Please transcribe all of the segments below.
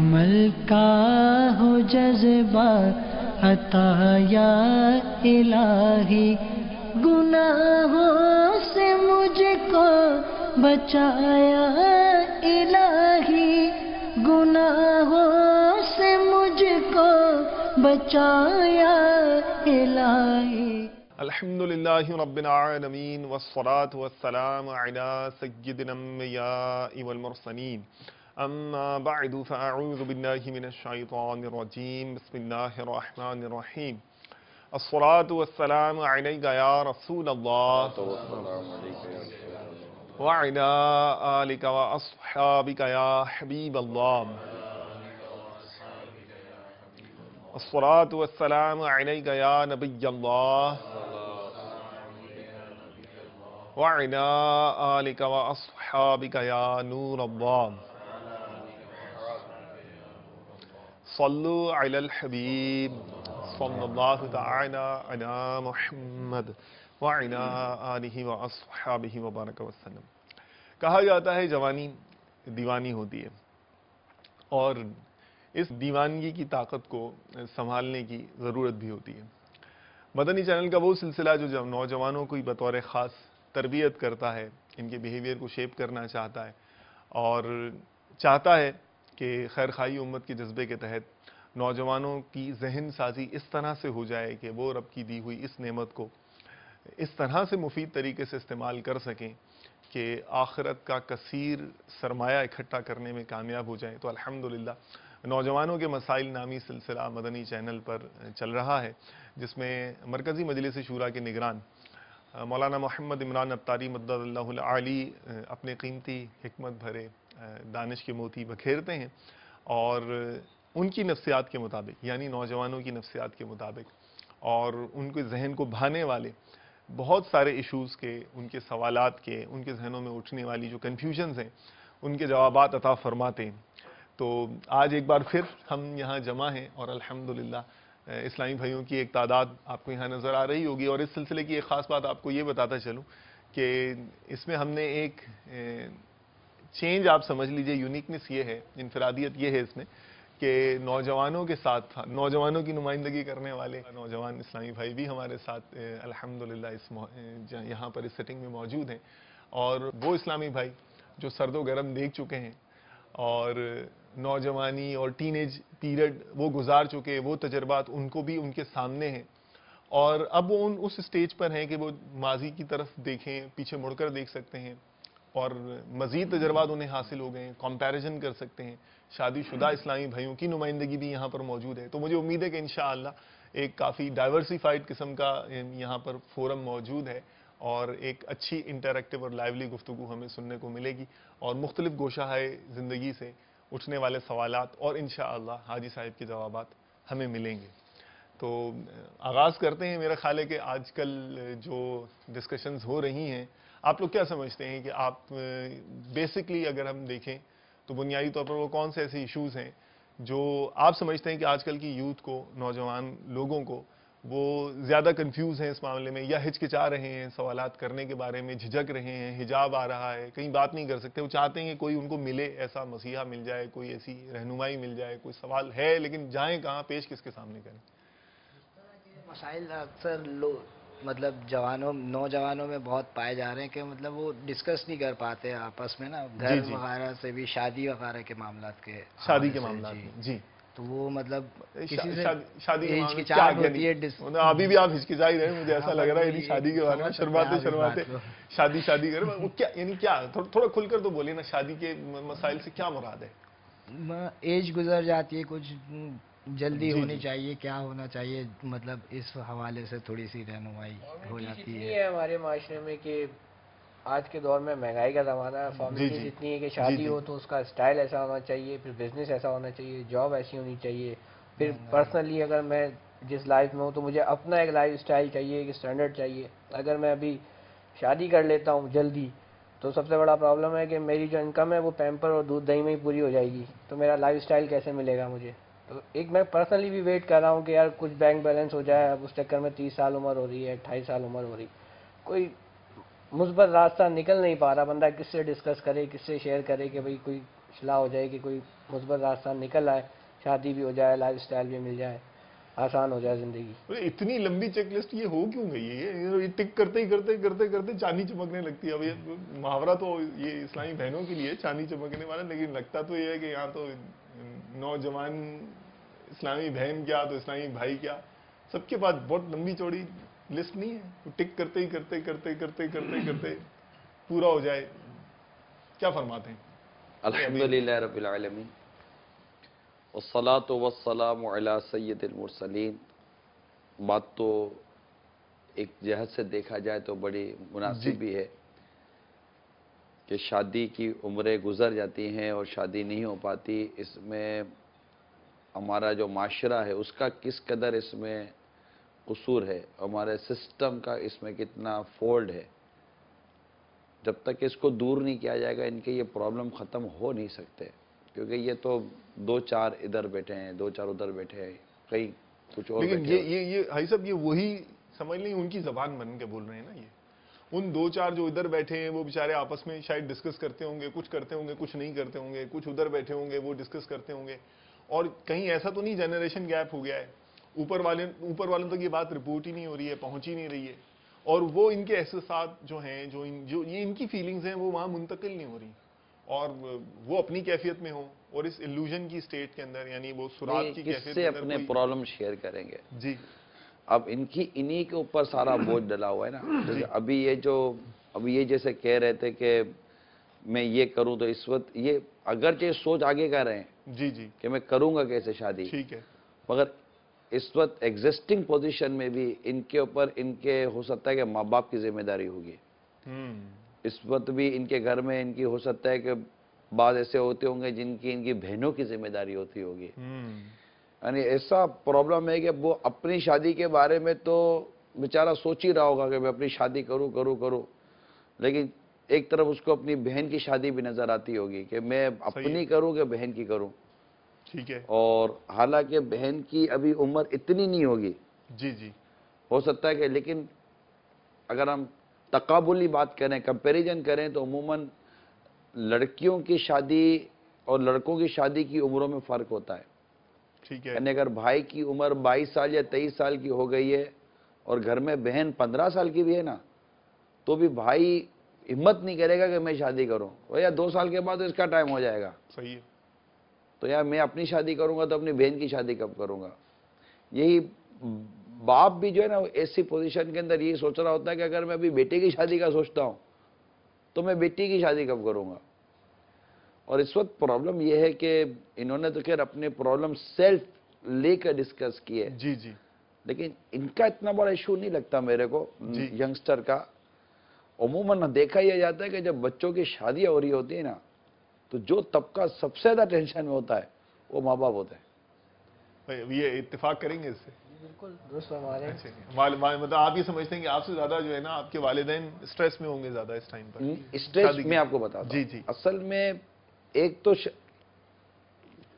عمل کا ہو جذبہ عطا یا الہی، گناہوں سے مجھ کو بچایا الہی، گناہوں سے مجھ کو بچایا الہی۔ الحمدللہ رب العالمین والصلاة والسلام علی سیدنا الانبیاء والمرسلین، اما بعد فاعوذ باللہ من الشیطان الرجیم، بسم اللہ الرحمن الرحیم۔ الصلاة والسلام علیک یا رسول اللہ وعلی آلک واصحابک یا حبیب اللہ۔ الصلاة والسلام علیک یا نبی اللہ وعلی آلک واصحابک یا نور اللہ۔ صلو علی الحبیب صلی اللہ تعالی علی محمد وعلی آلہ واصحابہ وبارک وسلم۔ کہا جاتا ہے جوانی دیوانی ہوتی ہے، اور اس دیوانگی کی طاقت کو سنبھالنے کی ضرورت بھی ہوتی ہے۔ مدنی چینل کا وہ سلسلہ جو نوجوانوں کو بطور خاص تربیت کرتا ہے، ان کے بیہیویئر کو شیپ کرنا چاہتا ہے، اور چاہتا ہے کہ خیر خواہی امت کے جذبے کے تحت نوجوانوں کی ذہن سازی اس طرح سے ہو جائے کہ وہ رب کی دی ہوئی اس نعمت کو اس طرح سے مفید طریقے سے استعمال کر سکیں کہ آخرت کا کثیر سرمایہ اکٹھا کرنے میں کامیاب ہو جائیں۔ تو الحمدللہ نوجوانوں کے مسائل نامی سلسلہ مدنی چینل پر چل رہا ہے، جس میں مرکزی مجلس شورا کے نگران مولانا محمد عمران عطاری مدد اللہ العالی اپنے قیمتی حکمت بھرے دانش کے موتی بکھیرتے ہیں، اور ان کی نفسیات کے مطابق، یعنی نوجوانوں کی نفسیات کے مطابق، اور ان کے ذہن کو بھانے والے بہت سارے ایشوز کے، ان کے سوالات کے، ان کے ذہنوں میں اٹھنے والی جو کنفیوژنز ہیں، ان کے جوابات عطا فرماتے ہیں۔ تو آج ایک بار پھر ہم یہاں جمع ہیں، اور الحمدللہ اسلامی بھائیوں کی ایک تعداد آپ کو یہاں نظر آ رہی ہوگی۔ اور اس سلسلے کی ایک خاص بات آپ کو یہ بتاتا چلوں کہ اس میں ہم نے ایک چینج آپ سمجھ لیجئے، یونیکنس یہ ہے، انفرادیت یہ ہے اس میں کہ نوجوانوں کے ساتھ نوجوانوں کی نمائندگی کرنے والے نوجوان اسلامی بھائی بھی ہمارے ساتھ الحمدللہ یہاں پر اس سیٹنگ میں موجود ہیں، اور وہ اسلامی بھائی جو سرد و گرم دیکھ چکے ہیں اور نوجوانی اور ٹین ایج پیریڈ وہ گزار چکے، وہ تجربات ان کو بھی ان کے سامنے ہیں، اور اب وہ اس سٹیج پر ہیں کہ وہ ماضی کی طرف دیکھیں، پیچھے مڑ کر دیکھ سکتے ہیں، اور مزید تجربات انہیں حاصل ہو گئے ہیں، کمپیریزن کر سکتے ہیں۔ شادی شدہ اسلامی بھائیوں کی نمائندگی بھی یہاں پر موجود ہے۔ تو مجھے امید ہے کہ انشاءاللہ ایک کافی ڈائیورسیفائڈ قسم کا یہاں پر فورم موجود ہے، اور ایک اچھی انٹریکٹیو اور لائیولی گفتگو ہمیں سننے کو ملے گی، اور مختلف گوشہ زندگی سے اٹھنے والے سوالات اور انشاءاللہ حاجی صاحب کے جوابات ہمیں ملیں گے۔ تو آغاز کرتے ہیں۔ میرا خیال ہے کہ آج کل جو ڈسکشنز ہو رہی ہیں، آپ لوگ کیا سمجھتے ہیں کہ آپ بیسکلی اگر ہم دیکھیں تو بنیادی طور پر وہ کون سے ایسے ایشوز ہیں جو آپ سمجھتے ہیں کہ آج کل کی یوتھ کو، نوجوان لوگوں کو، وہ زیادہ کنفیوز ہیں اس معاملے میں، یا ہچکچا رہے ہیں سوالات کرنے کے بارے میں، جھجک رہے ہیں، حجاب آ رہا ہے، کہیں بات نہیں کر سکتے، وہ چاہتے ہیں کہ کوئی ان کو ملے، ایسا مسیحا مل جائے، کوئی ایسی رہنمائی مل جائے، کوئی سوال ہے لیکن جائیں کہاں، پیش کس کے سامنے کریں؟ مسائل اکثر مطلب نوجوانوں میں بہت پائے جا رہے ہیں کہ مطلب وہ ڈسکس نہیں کر پاتے آپس میں نا، گھر وغیرہ سے بھی، شادی وغیرہ کے معاملات کے، شادی کے معاملات میں جی، تو وہ مطلب کسی سے شادی کے ہچکچاہٹ ہوتی ہے، ابھی بھی آپ ہچکچا ہی رہے، مجھے ایسا لگ رہا ہے یعنی شادی کے بارے میں شرماتے شادی کرے، وہ کیا یعنی کیا، تھوڑا کھل کر تو بولیے نا، شادی کے مسائل سے کیا مراد ہے؟ ایج گزر جاتی ہے، کچھ جلدی ہونی چاہیے، کیا ہونا چاہیے، مطلب اس حوالے سے تھوڑی سی رہنمائی ہو جاتی ہے ہمارے معاشرے میں کہ آج کے دور میں مہنگائی کا زمانہ ہے، فارمیلٹیز اتنی ہے کہ شادی ہو تو اس کا اسٹائل ایسا ہونا چاہیے، پھر بزنس ایسا ہونا چاہیے، جاب ایسی ہونی چاہیے، پھر پرسنلی اگر میں جس لائف میں ہوں تو مجھے اپنا ایک لائف اسٹائل چاہیے، ایک اسٹینڈرڈ چاہیے۔ اگر میں ابھی شادی کر لیتا ہوں جلدی تو سب سے بڑا پرابلم ہے کہ میری جو انکم ہے وہ پیمپر اور دودھ دہی میں ہی پوری ہو جائے گی، تو میرا لائف اسٹائل کیسے ملے گا مجھے؟ تو ایک میں پرسنلی بھی ویٹ کر رہا ہوں کہ یار کچھ بینک بیلنس ہو جائے، اب اس چکر میں 30 سال عمر ہو رہی ہے، 28 سال عمر ہو رہی، کوئی مثبت راستہ نکل نہیں پا رہا، بندہ کس سے ڈسکس کرے، کس سے شیئر کرے کہ بھئی کوئی اصلاح ہو جائے کہ کوئی مثبت راستہ نکل آئے, شادی بھی ہو جائے, لائف اسٹائل بھی مل جائے, آسان ہو جائے زندگی. اتنی لمبی چیک لسٹ یہ ہو کیوں گئی ہے؟ یہ ٹک کرتے ہی کرتے کرتے کرتے چاندنی چمکنے لگتی ہے. اب یہ محاورہ تو یہ اسلامی بہنوں کے لیے چاندنی چمکنے والا, لیکن لگتا تو یہ ہے کہ یہاں تو نوجوان اسلامی بہن کیا تو اسلامی بھائی کیا, سب کے پاس بہت لمبی چوڑی لسٹ نہیں ہے. وہ ٹک کرتے ہی کرتے کرتے کرتے کرتے کرتے پورا ہو جائے. کیا فرماتے ہیں؟ الحمدللہ رب العالمین والصلاة والسلام علی سید المرسلین. بات تو ایک جہت سے دیکھا جائے تو بڑی مناسب بھی ہے کہ شادی کی عمریں گزر جاتی ہیں اور شادی نہیں ہو پاتی. اس میں ہمارا جو معاشرہ ہے اس کا کس قدر اس میں قصور ہے, ہمارے سسٹم کا اس میں کتنا فالٹ ہے. جب تک اس کو دور نہیں کیا جائے گا ان کے یہ پرابلم ختم ہو نہیں سکتے, کیونکہ یہ تو دو چار ادھر بیٹھے ہیں, دو چار ادھر بیٹھے ہیں, کئی کچھ اور لیکن بیٹھے ہیں. یہ بھائی صاحب یہ وہی سمجھ لیں ان کی زبان بن کے بول رہے ہیں نا. یہ ان دو چار جو ادھر بیٹھے ہیں وہ بیچارے آپس میں شاید ڈسکس کرتے ہوں گے, کچھ کرتے ہوں گے, کچھ نہیں کرتے ہوں گے, کچھ ادھر بیٹھے ہوں گے وہ ڈسکس کرتے ہوں گے. اور کہیں ایسا تو نہیں جنریشن گیپ ہو گیا ہے, اوپر والوں تک یہ بات رپورٹ ہی نہیں ہو رہی ہے, پہنچ ہی نہیں رہی ہے, اور وہ ان کے احساسات جو ہیں جو یہ ان کی فیلنگز ہیں وہ وہاں منتقل نہیں ہو رہی, اور وہ اپنی کیفیت میں ہوں اور اس ایلوژن کی سٹیٹ کے اندر, یعنی وہ سرات کی کس کیفیت سے کے اندر اپنے کوئی. پرابلم شیئر کریں گے؟ جی اب انہی کے اوپر سارا بوجھ ڈلا ہوا ہے نا. جیسے ابھی یہ جیسے کہہ رہے تھے کہ میں یہ کروں, تو اس وقت یہ اگرچہ سوچ آگے کر رہے ہیں جی جی کہ میں کروں گا کیسے شادی, ٹھیک ہے. مگر اس وقت ایگزسٹنگ پوزیشن میں بھی ان کے اوپر ان کے ہو سکتا ہے کہ ماں باپ کی ذمہ داری ہوگی. اس وقت بھی ان کے گھر میں ان کی ہو سکتا ہے کہ بعض ایسے ہوتے ہوں گے جن کی ان کی بہنوں کی ذمہ داری ہوتی ہوگی. یعنی ایسا پرابلم ہے کہ وہ اپنی شادی کے بارے میں تو بیچارہ سوچ ہی رہا ہوگا کہ میں اپنی شادی کروں, لیکن ایک طرف اس کو اپنی بہن کی شادی بھی نظر آتی ہوگی کہ میں اپنی کروں کہ بہن کی کروں. ٹھیک ہے. اور حالانکہ بہن کی ابھی عمر اتنی نہیں ہوگی, جی جی ہو سکتا ہے کہ, لیکن اگر ہم تقابلی بات کریں, کمپیریزن کریں, تو عموماً لڑکیوں کی شادی اور لڑکوں کی شادی کی عمروں میں فرق ہوتا ہے. ٹھیک ہے. یعنی اگر بھائی کی عمر 22 سال یا 23 سال کی ہو گئی ہے اور گھر میں بہن 15 سال کی بھی ہے نا, تو بھی بھائی ہمت نہیں کرے گا کہ میں شادی کروں, یا 2 سال کے بعد اس کا ٹائم ہو جائے گا. صحیح ہے. تو یار میں اپنی شادی کروں گا تو اپنی بہن کی شادی کب کروں گا. یہی باپ بھی جو ہے نا ایسی پوزیشن کے اندر یہ سوچ رہا ہوتا ہے کہ اگر میں ابھی بیٹے کی شادی کا سوچتا ہوں تو میں بیٹی کی شادی کب کروں گا. اور اس وقت پرابلم یہ ہے کہ انہوں نے تو خیر اپنے پرابلم سیلف لے کر ڈسکس کیے, جی جی لیکن ان کا اتنا بڑا ایشو نہیں لگتا میرے کو ینگسٹر کا. عموماً دیکھا یہ جاتا ہے کہ جب بچوں کی شادیاں ہو رہی ہوتی ہیں نا, تو جو طبقہ سب سے زیادہ ٹینشن میں ہوتا ہے وہ ماں باپ ہوتے ہیں. یہ اتفاق کریں گے اس سے؟ بالکل درست ہمارے. مطلب آپ یہ سمجھتے ہیں کہ آپ سے زیادہ جو ہے نا آپ کے والدین اسٹریس میں ہوں گے زیادہ اس ٹائم پر؟ اسٹریس میں آپ کو بتاتا ہوں. جی جی. اصل میں ایک تو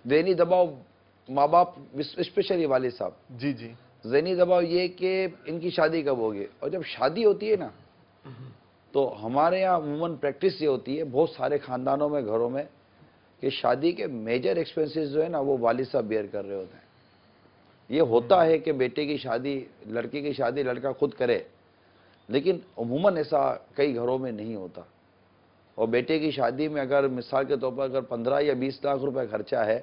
ذہنی دباؤ ماں باپ, اسپیشلی والد صاحب, جی جی, ذہنی دباؤ یہ کہ ان کی شادی کب ہوگی. اور جب شادی ہوتی ہے نا تو ہمارے یہاں عموماً پریکٹس یہ ہوتی ہے بہت سارے خاندانوں میں, گھروں میں, کہ شادی کے میجر ایکسپینسز جو ہے نا وہ والد صاحب بیئر کر رہے ہوتے ہیں. یہ ہوتا ہے کہ بیٹے کی شادی, لڑکی کی شادی لڑکا خود کرے, لیکن عموماً ایسا کئی گھروں میں نہیں ہوتا. اور بیٹے کی شادی میں اگر مثال کے طور پر اگر 15 یا 20 لاکھ روپے خرچہ ہے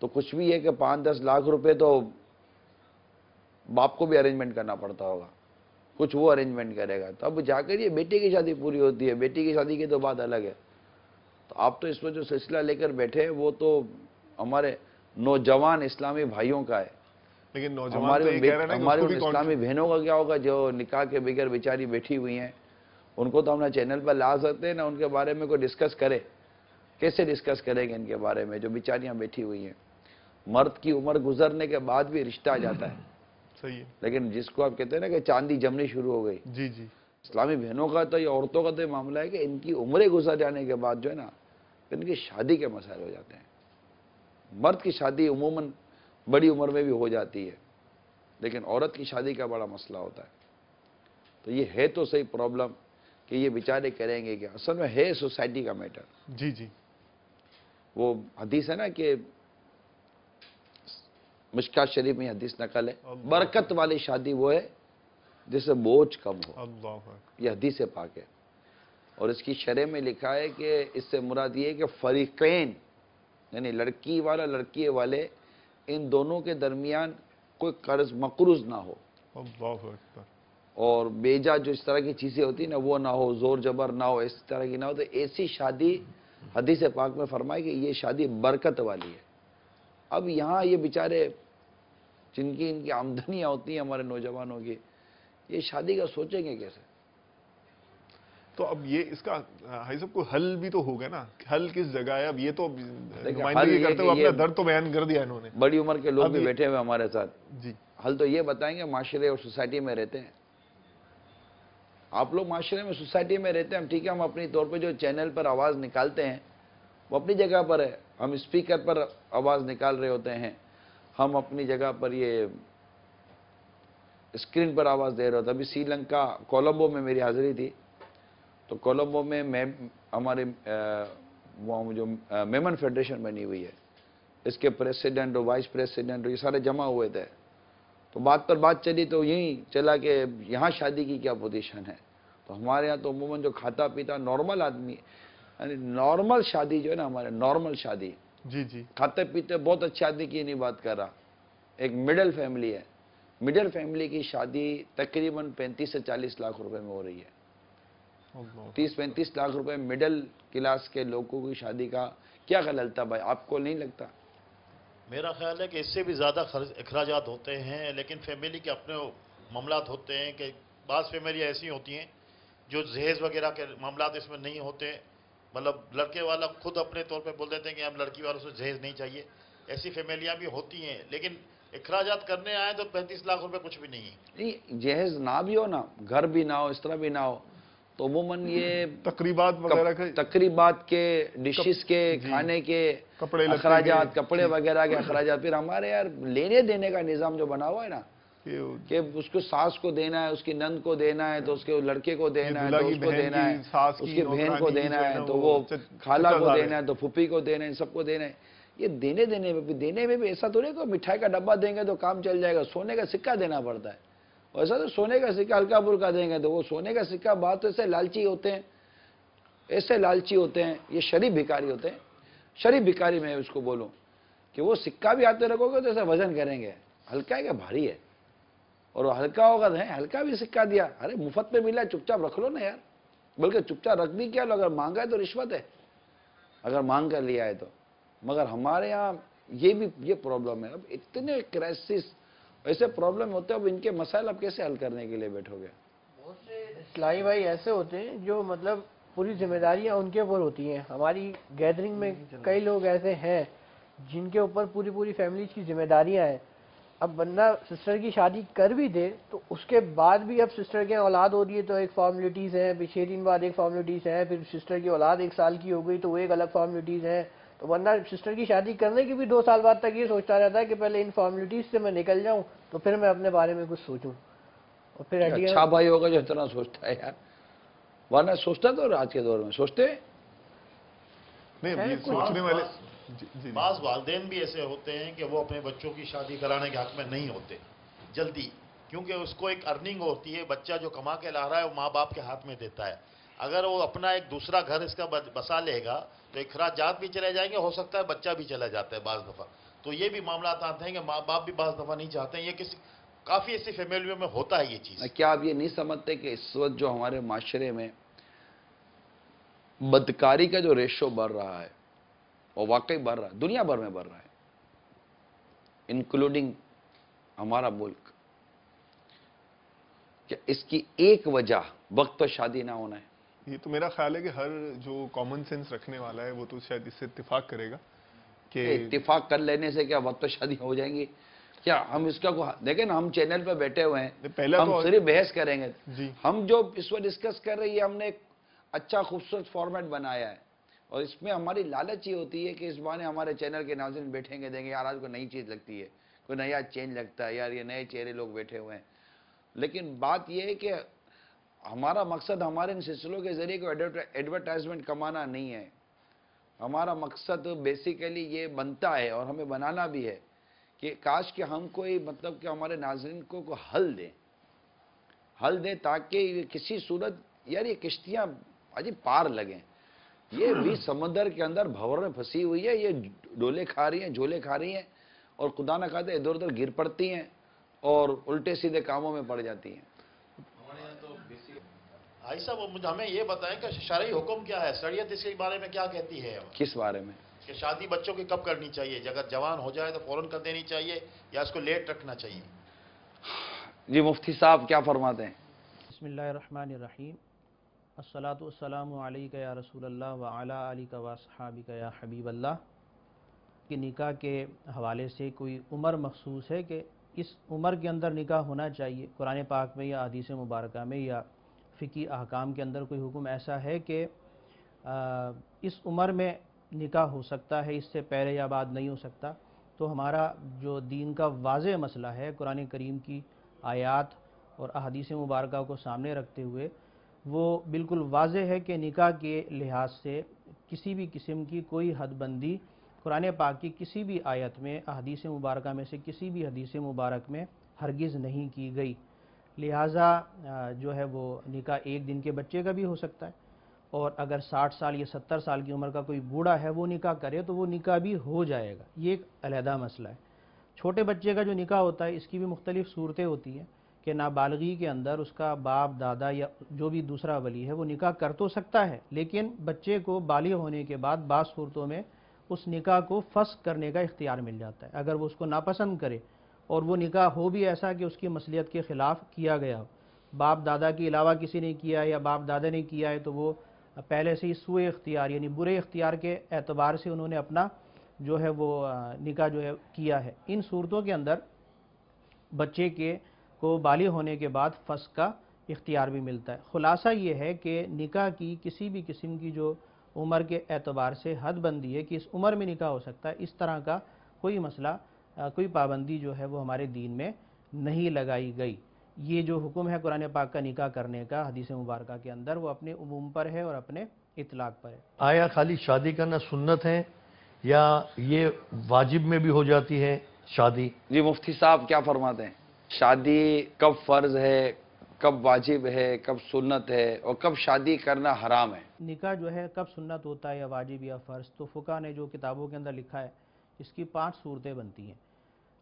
تو کچھ بھی ہے کہ 5-10 لاکھ روپے تو باپ کو بھی ارینجمنٹ کرنا پڑتا ہوگا, کچھ وہ ارینجمنٹ کرے گا, تب جا کر یہ بیٹے کی شادی پوری ہوتی ہے. بیٹی کی شادی کی تو بات الگ ہے. تو آپ تو اس میں جو سلسلہ لے کر بیٹھے ہیں وہ تو ہمارے نوجوان اسلامی بھائیوں کا ہے. لیکن نوجوان تو یہ کہہ رہے ہیں نا کہ ہماری اس کو بھی اسلامی بہنوں کا کیا ہوگا جو نکاح کے بغیر بیچاری بیٹھی ہوئی ہیں. ان کو تو ہم نے چینل پر لا سکتے ہیں نا, ان کے بارے میں کوئی ڈسکس کرے. کیسے ڈسکس کریں گے ان کے بارے میں جو بیچاریاں بیٹھی ہوئی ہیں. مرد کی عمر گزرنے کے بعد بھی رشتہ آ جاتا ہے. صحیح ہے. لیکن جس کو آپ کہتے ہیں نا کہ چاندی جمنی شروع ہو گئی, جی جی, اسلامی بہنوں کا تو یا عورتوں کا تو یہ معاملہ ہے کہ ان کی عمریں گزر جانے کے بعد جو ہے نا ان کی شادی کے مسائل ہو جاتے ہیں. مرد کی شادی عموماً بڑی عمر میں بھی ہو جاتی ہے, لیکن عورت کی شادی کا بڑا مسئلہ ہوتا ہے. تو یہ ہے تو صحیح پرابلم کہ یہ بیچارے کریں گے کہ اصل میں ہے سوسائٹی کا میٹر. جی جی, وہ حدیث ہے نا کہ مشکات شریف میں حدیث نقل ہے، برکت والی شادی وہ ہے جس سے بوجھ کم ہو. اللہ اکبر. یہ حدیث پاک ہے. اور اس کی شرح میں لکھا ہے کہ اس سے مراد یہ ہے کہ فریقین یعنی لڑکی والا لڑکی والے ان دونوں کے درمیان کوئی قرض مقروض نہ ہو، اللہ اکبر. اور بیجا جو اس طرح کی چیزیں ہوتی ہیں نا وہ نہ ہو، زور جبر نہ ہو، اس طرح کی نہ ہو. تو ایسی شادی حدیث پاک میں فرمائے کہ یہ شادی برکت والی ہے. اب یہاں یہ بیچارے جن کی ان کی آمدنیاں ہوتی ہیں ہمارے نوجوانوں کی، یہ شادی کا سوچیں گے کیسے؟ تو اب یہ اس کا حاجی صاحب کو حل بھی تو ہوگا نا. حل کس جگہ ہے؟ اب یہ تو حل نمائندگی یہ کرتے کہ ہوئے یہ اپنا درد تو بیان کر دیا انہوں نے. بڑی عمر کے لوگ اب بھی یہ- بیٹھے ہوئے ہمارے ساتھ. جی حل تو یہ بتائیں گے، معاشرے اور سوسائٹی میں رہتے ہیں آپ لوگ، معاشرے میں سوسائٹی میں رہتے ہیں ہم، ٹھیک ہے. ہم اپنی طور پہ جو چینل پر آواز نکالتے ہیں وہ اپنی جگہ پر ہے، ہم اسپیکر پر آواز نکال رہے ہوتے ہیں، ہم اپنی جگہ پر یہ اسکرین پر آواز دے رہے ہوتے ہیں. ابھی سری لنکا کولمبو میں میری حاضری تھی، تو کولمبو میں ہمارے وہ جو میمن فیڈریشن بنی ہوئی ہے، اس کے پریسیڈنٹ اور وائس پریسیڈنٹ یہ سارے جمع ہوئے تھے. تو بات پر بات چلی تو یہی چلا کہ یہاں شادی کی کیا پوزیشن ہے. تو ہمارے یہاں تو عموماً جو کھاتا پیتا نارمل آدمی، یعنی نارمل شادی جو ہے نا ہمارے نارمل شادی، جی جی. کھاتے پیتے بہت اچھے آدمی کی نہیں بات کر رہا، ایک مڈل فیملی ہے، مڈل فیملی کی شادی تقریباً 35 سے 40 لاکھ روپے میں ہو رہی ہے. اللہ. 30-35 لاکھ روپے مڈل کلاس کے لوگوں کی شادی کا کیا خیال تھا بھائی؟ آپ کو نہیں لگتا؟ میرا خیال ہے کہ اس سے بھی زیادہ اخراجات ہوتے ہیں، لیکن فیملی کے اپنے معاملات ہوتے ہیں کہ بعض فیملی ایسی ہوتی ہیں جو جہیز وغیرہ کے معاملات اس میں نہیں ہوتے، مطلب لڑکے والا خود اپنے طور پہ بول دیتے ہیں کہ ہم لڑکی والوں سے جہیز نہیں چاہیے. ایسی فیملیاں بھی ہوتی ہیں، لیکن اخراجات کرنے آئیں تو 35 لاکھ روپے کچھ بھی نہیں ہے. نہیں، جہیز نہ بھی ہو نا، گھر بھی نہ ہو، اس طرح بھی نہ ہو، تو عموماً یہ تقریبات وغیرہ کے تقریبات کے ڈشز کے کھانے کے کپڑے لتے اخراجات، کپڑے وغیرہ کے اخراجات. پھر ہمارے یار لینے دینے کا نظام جو بنا ہوا ہے نا کہ اس کو ساس کو دینا ہے، اس کی نند کو دینا ہے، تو اس کے لڑکے کو دینا ہے، تو اس کو دینا ہے، اس کی بہن کو دینا ہے، تو وہ خالہ کو دینا ہے، تو پھوپھی کو دینا ہے، سب کو دینا ہے. یہ دینے میں بھی ایسا تو نہیں کہ مٹھائی کا ڈبہ دیں گے تو کام چل جائے گا، سونے کا سکہ دینا پڑتا ہے. ایسا تو سونے کا سکہ ہلکا پھلکا دیں گے تو وہ سونے کا سکہ بات ایسے لالچی ہوتے ہیں، یہ شریف بھکاری ہوتے ہیں. شریف بھکاری میں اس کو بولوں کہ وہ سکہ بھی ہاتھ میں رکھو گے تو ایسا وزن کریں گے، ہلکا ہے کہ بھاری ہے، اور وہ ہلکا ہوگا تو ہلکا بھی سکہ دیا، ارے مفت میں ملا چپ چاپ رکھ لو نا یار. بلکہ چپ چاپ رکھ بھی کیا لو، اگر مانگا ہے تو رشوت ہے، اگر مانگ کر لیا ہے تو. مگر ہمارے ہاں یہ پرابلم ہے. اب اتنے کرائسس ایسے پرابلم ہوتے ہیں، اب ان کے مسائل اب کیسے حل کرنے کے لیے بیٹھو گے؟ بہت سے اسلامی بھائی ایسے ہوتے ہیں جو مطلب پوری ذمہ داریاں ان کے اوپر ہوتی ہیں. ہماری گیدرنگ میں کئی لوگ ایسے ہیں جن کے اوپر پوری فیملی کی ذمہ داریاں ہیں. اب بندہ سسٹر کی شادی کر بھی دے تو اس کے بعد بھی اب سسٹر کے اولاد ہو رہی ہے تو ایک فارملٹیز ہیں، پھر 6 دن بعد ایک فارملٹیز ہے، پھر سسٹر کی اولاد 1 سال کی ہو گئی تو وہ ایک الگ فارملٹیز ہے. تو بندہ سسٹر کی شادی کرنے کی بھی 2 سال بعد تک یہ سوچتا رہتا ہے کہ پہلے ان فارملٹیز سے میں نکل جاؤں تو پھر میں اپنے بارے میں کچھ سوچوں. اور پھر اچھا بھائی ہوگا جو اتنا سوچتا ہے یار، ورنہ سوچتا تو آج کے دور میں سوچتے ہیں. نہیں، یہ سوچنے والے جی. بعض والدین بھی ایسے ہوتے ہیں کہ وہ اپنے بچوں کی شادی کرانے کے حق میں نہیں ہوتے جلدی، کیونکہ اس کو ایک ارننگ ہوتی ہے، بچہ جو کما کے لا رہا ہے وہ ماں باپ کے ہاتھ میں دیتا ہے. اگر وہ اپنا ایک دوسرا گھر اس کا بسا لے گا تو اخراجات بھی چلے جائیں گے، ہو سکتا ہے بچہ بھی چلا جاتا ہے بعض دفعہ. تو یہ بھی معاملات آتے ہیں کہ ماں باپ بھی بعض دفعہ نہیں چاہتے ہیں. یہ کافی ایسی فیملیوں میں ہوتا ہے یہ چیز. کیا آپ یہ نہیں سمجھتے کہ اس وقت جو ہمارے معاشرے میں بدکاری کا جو ریشو بڑھ رہا ہے، اور واقعی بڑھ رہا ہے، دنیا بھر میں بڑھ رہا ہے، انکلوڈنگ ہمارا ملک، کہ اس کی ایک وجہ وقت پر شادی نہ ہونا ہے؟ یہ تو میرا خیال ہے کہ ہر جو کامن سینس رکھنے والا ہے وہ تو شاید اس سے اتفاق کرے گا کہ اتفاق کر لینے سے کیا وقت پر شادی ہو جائیں گی؟ کیا ہم اس کا دیکھیں نا، ہم چینل پہ بیٹھے ہوئے ہیں، ہم صرف بحث کریں گے. ہم جو اس وقت ڈسکس کر رہے ہیں ہم نے ایک اچھا خوبصورت فارمیٹ بنایا ہے، اور اس میں ہماری لالچ یہ ہوتی ہے کہ اس بہانے ہمارے چینل کے ناظرین بیٹھیں گے، دیں گے یار آج کوئی نئی چیز لگتی ہے، کوئی نیا چینج لگتا ہے، یار یہ نئے چہرے لوگ بیٹھے ہوئے ہیں. لیکن بات یہ ہے کہ ہمارا مقصد ہمارے ان سلسلوں کے ذریعے کوئی ایڈورٹائزمنٹ کمانا نہیں ہے. ہمارا مقصد بیسیکلی یہ بنتا ہے اور ہمیں بنانا بھی ہے کہ کاش کہ ہم کوئی مطلب کہ ہمارے ناظرین کو حل دیں تاکہ یہ کسی صورت یار یہ کشتیاں اجی پار لگیں. یہ بھی سمندر کے اندر بھور میں پھنسی ہوئی ہے, یہ ڈولے کھا رہی ہیں, جھولے کھا رہی ہیں اور خدا نہ خواستہ ادھر ادھر گر پڑتی ہیں اور الٹے سیدھے کاموں میں پڑ جاتی ہیں. بھائی صاحب ہمیں یہ بتائیں کہ شرعی حکم کیا ہے, شریعت اس کے بارے میں کیا کہتی ہے؟ کس بارے میں؟ کہ شادی بچوں کی کب کرنی چاہیے, اگر جوان ہو جائے تو فوراً کر دینی چاہیے یا اس کو لیٹ رکھنا چاہیے؟ جی مفتی صاحب کیا فرماتے ہیں؟ بسم اللہ الرحمن الرحیم. الصلاۃ والسلام علیک یا رسول اللہ وعلی آلک واصحابک یا حبیب اللہ. کہ نکاح کے حوالے سے کوئی عمر مخصوص ہے کہ اس عمر کے اندر نکاح ہونا چاہیے؟ قرآن پاک میں یا حدیث مبارکہ میں یا فقہی احکام کے اندر کوئی حکم ایسا ہے کہ اس عمر میں نکاح ہو سکتا ہے, اس سے پہلے یا بعد نہیں ہو سکتا؟ تو ہمارا جو دین کا واضح مسئلہ ہے قرآن کریم کی آیات اور احادیث مبارکہ کو سامنے رکھتے ہوئے وہ بالکل واضح ہے کہ نکاح کے لحاظ سے کسی بھی قسم کی کوئی حد بندی قرآن پاک کی کسی بھی آیت میں, احادیث مبارکہ میں سے کسی بھی حدیث مبارک میں ہرگز نہیں کی گئی. لہٰذا جو ہے وہ نکاح ایک دن کے بچے کا بھی ہو سکتا ہے, اور اگر 60 سال یا 70 سال کی عمر کا کوئی بوڑھا ہے وہ نکاح کرے تو وہ نکاح بھی ہو جائے گا. یہ ایک علیحدہ مسئلہ ہے. چھوٹے بچے کا جو نکاح ہوتا ہے اس کی بھی مختلف صورتیں ہوتی ہیں کہ نابالغی کے اندر اس کا باپ دادا یا جو بھی دوسرا ولی ہے وہ نکاح کر تو سکتا ہے, لیکن بچے کو بالغ ہونے کے بعد بعض صورتوں میں اس نکاح کو فسخ کرنے کا اختیار مل جاتا ہے اگر وہ اس کو ناپسند کرے اور وہ نکاح ہو بھی ایسا کہ اس کی مصلحت کے خلاف کیا گیا ہو. باپ دادا کے علاوہ کسی نے کیا ہے یا باپ دادا نے کیا ہے تو وہ پہلے سے ہی سوء اختیار یعنی برے اختیار کے اعتبار سے انہوں نے اپنا جو ہے وہ نکاح جو ہے کیا ہے. ان صورتوں کے اندر بچے کو بالغ ہونے کے بعد فسخ کا اختیار بھی ملتا ہے. خلاصہ یہ ہے کہ نکاح کی کسی بھی قسم کی جو عمر کے اعتبار سے حد بندی ہے کہ اس عمر میں نکاح ہو سکتا ہے, اس طرح کا کوئی مسئلہ کوئی پابندی جو ہے وہ ہمارے دین میں نہیں لگائی گئی. یہ جو حکم ہے قرآن پاک کا نکاح کرنے کا حدیث مبارکہ کے اندر وہ اپنے عموم پر ہے اور اپنے اطلاق پر ہے. آیا خالی شادی کرنا سنت ہے یا یہ واجب میں بھی ہو جاتی ہے شادی؟ جی مفتی صاحب کیا فرماتے ہیں؟ شادی کب فرض ہے, کب واجب ہے, کب سنت ہے اور کب شادی کرنا حرام ہے؟ نکاح جو ہے کب سنت ہوتا ہے یا واجب یا فرض, تو فقہ نے جو کتابوں کے اندر لکھا ہے اس کی 5 صورتیں بنتی ہیں.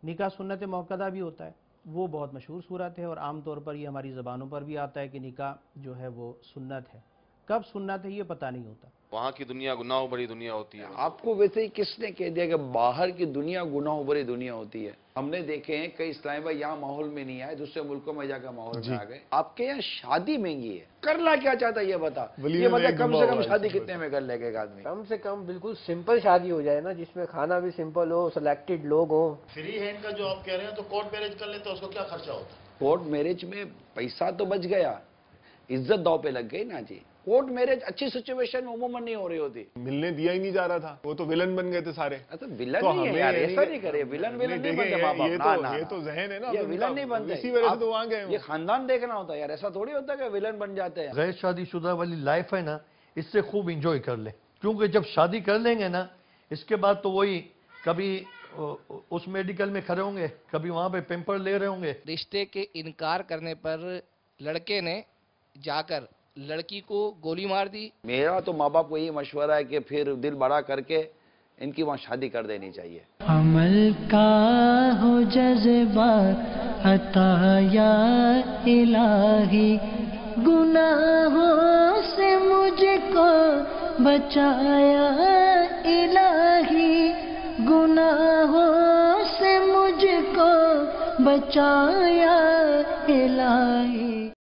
نکاح سنت موقدہ بھی ہوتا ہے, وہ بہت مشہور صورت ہے اور عام طور پر یہ ہماری زبانوں پر بھی آتا ہے کہ نکاح جو ہے وہ سنت ہے. کب سنت ہے یہ پتہ نہیں ہوتا. وہاں کی دنیا گناہوں بڑی دنیا ہوتی ہے. آپ کو ویسے ہی کس نے کہہ دیا کہ باہر کی دنیا گناہوں بڑی دنیا ہوتی ہے؟ ہم نے دیکھے ہیں کئی اسلامی بھائی یہاں ماحول میں نہیں آئے, دوسرے ملکوں میں جا کر ماحول میں آ گئے. آپ کے یہاں شادی مہنگی ہے, کرنا کیا چاہتا ہے یہ بتا, یہ بتا کم سے کم شادی کتنے میں کر لے گا آدمی؟ کم سے کم بالکل سمپل شادی ہو جائے نا, جس میں کھانا بھی سمپل ہو, سلیکٹڈ لوگ ہوں. فری ہینڈ کا جو آپ کہہ رہے ہیں تو کورٹ میرج کر لیں تو اس کو کیا خرچہ ہوتا ہے؟ کورٹ میرج میں پیسہ تو بچ گیا, عزت داؤ پہ لگ گئی نا جی. کورٹ میرج اچھی سچویشن میں عموماً نہیں ہو رہی ہوتی. ملنے دیا ہی نہیں جا رہا تھا, وہ تو ولن بن گئے تھے سارے. ولن نہیں ہے یار, ایسا نہیں کرے. ولن نہیں بنتے, یہ تو ذہن ہے نا, یہ ولن نہیں بنتے, اسی وجہ سے تو وہاں گئے. یہ خاندان دیکھنا ہوتا ہے یار, ایسا تھوڑی ہوتا ہے کہ ولن بن جاتے ہیں. غیر شادی شدہ والی لائف ہے نا, اس سے خوب انجوائے کر لیں, کیونکہ جب شادی کر لیں گے نا اس کے بعد تو وہی کبھی اس میڈیکل میں کھڑے ہوں گے, کبھی وہاں پہ پیمپر لے رہے ہوں گے. رشتے کے انکار کرنے پر لڑکے نے جا کر لڑکی کو گولی مار دی. میرا تو ماں باپ کو یہی مشورہ ہے کہ پھر دل بڑا کر کے ان کی وہاں شادی کر دینی چاہیے. عمل کا ہو جذبہ عطا یا الہی, گناہوں سے مجھ کو بچایا الہی, گناہوں سے مجھ کو بچایا الہی.